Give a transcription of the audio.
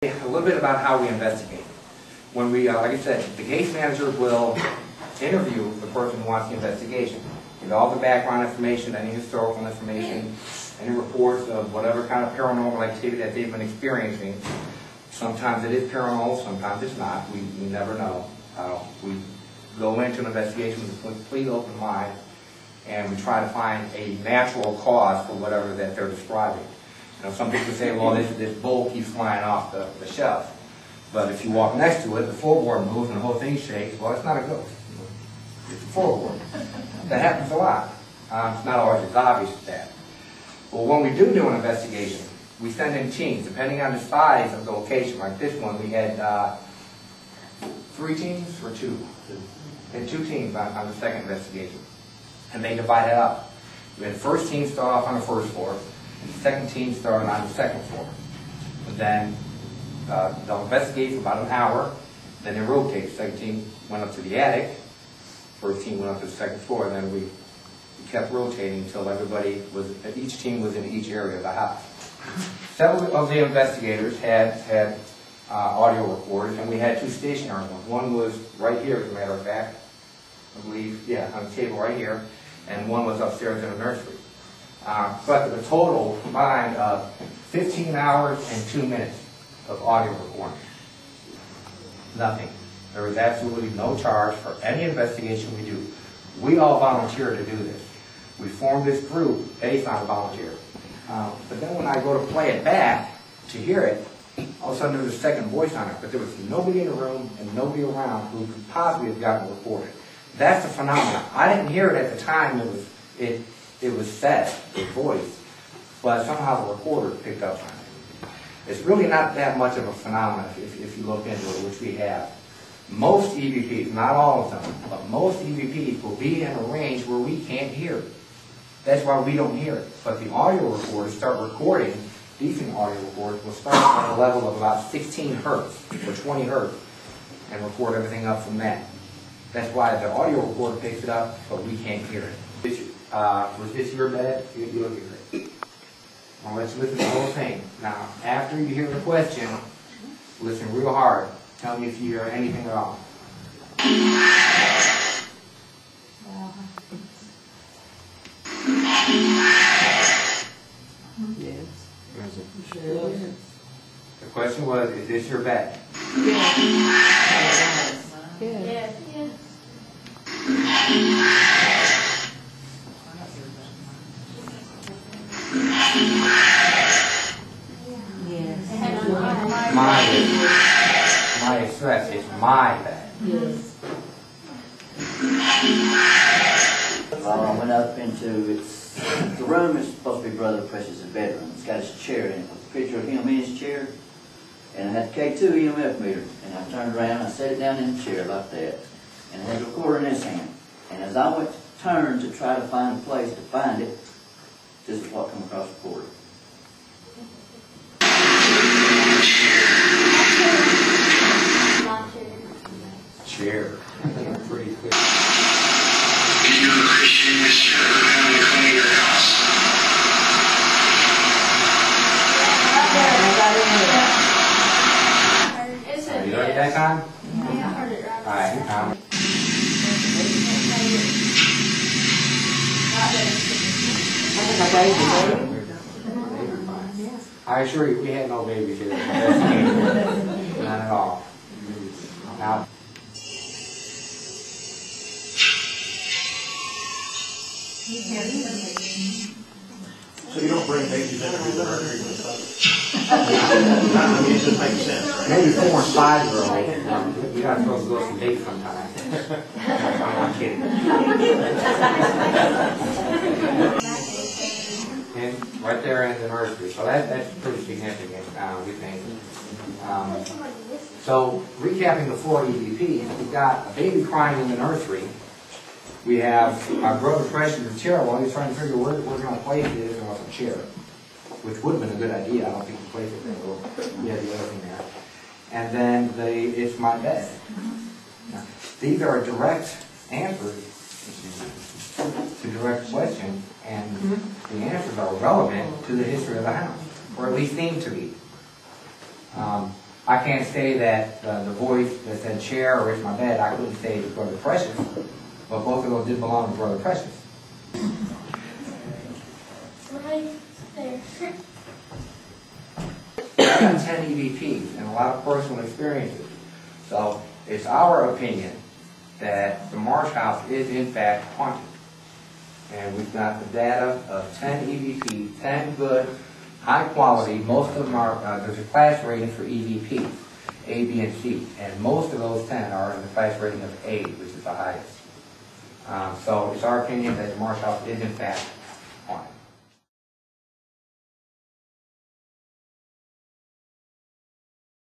A little bit about how we investigate. When we, like I said, the case manager will interview the person who wants the investigation. Give all the background information, any historical information, any reports of whatever kind of paranormal activity that they've been experiencing. Sometimes it is paranormal, sometimes it's not. We never know. We go into an investigation with a complete open mind, and we try to find a natural cause for whatever that they're describing. You know, some people say, well, this bowl keeps flying off the shelf. But if you walk next to it, the floorboard moves and the whole thing shakes. Well, it's not a ghost. It's a floorboard. That happens a lot. It's not always as obvious as that. Well, when we do an investigation, we send in teams, depending on the size of the location. Like this one, we had 3 teams or 2? We had 2 teams on the second investigation. And they divided up. We had the first team start off on the first floor, and the second team started on the second floor. And then they'll investigate for about an hour, then they rotate. The second team went up to the attic, first team went up to the second floor, and then we kept rotating until each team was in each area of the house. Several of the investigators had audio recorders, and we had 2 stationary ones. One was right here, as a matter of fact, I believe, yeah, on the table right here, and one was upstairs in the nursery. But the total combined of 15 hours and 2 minutes of audio recording. Nothing. There is absolutely no charge for any investigation we do. We all volunteer to do this. We formed this group based on volunteer. But then when I go to play it back to hear it, all of a sudden there was a second voice on it, but there was nobody in the room and nobody around who could possibly have gotten recorded. That's a phenomenon. I didn't hear it at the time it was said, the voice, but somehow the recorder picked up on it. It's really not that much of a phenomenon if you look into it, which we have. Most EVPs, not all of them, but most EVPs will be in a range where we can't hear it. That's why we don't hear it. But the audio recorders start recording, decent audio recorders will start at a level of about 16 hertz or 20 hertz and record everything up from that. That's why the audio recorder picks it up, but we can't hear it. Was this your bed? You look at it. Well, let's listen to the whole thing. Now, after you hear the question, listen real hard. Tell me if you hear anything at all. Yes. The question was, is this your bed? Yes. Yes. My stress is my bed. Yes. I went up into the room is supposed to be Brother Precious' bedroom. It's got his chair in it with a picture of him in his chair. And it had the K2 EMF meter. And I turned around, I set it down in the chair like that. And it had the recorder in his hand. And as I went to turn to try to find a place to find it, this is what came across the recorder. Chair. Pretty clear. You a Christian, Mr. Family clean your house. You heard that time? Yeah, I heard it right. All right. I assure you, we had no babies here. None at all. Now, So you don't bring babies in to do the mercury and stuff? I mean, it just makes sense, right? maybe 4 and 5-year-olds. We got to go some dates sometime. I'm kidding. And right there in the nursery. So that's pretty significant, we think. So recapping the 4 EVPs, we've got a baby crying in the nursery. We have our Brother Precious' in the chair while he's trying to figure where we're going to place this on a chair, which would have been a good idea. I don't think we placed it there. We had the other thing there. And then it's my bed. Now, these are direct answers to direct questions, and the answers are relevant to the history of the house, or at least seem to be. I can't say that the voice that said chair or it's my bed, I couldn't say it's Brother Precious, but both of those did belong to Brother Precious. Right there. I got 10 EVPs and a lot of personal experiences. So it's our opinion that the Marsh House is in fact haunted. And we've got the data of 10 EVPs, 10 good, high quality. Most of them are, there's a class rating for EVPs, A, B, and C. And most of those 10 are in the class rating of A, which is the highest. So it's our opinion that the Marsh House is in fact haunted.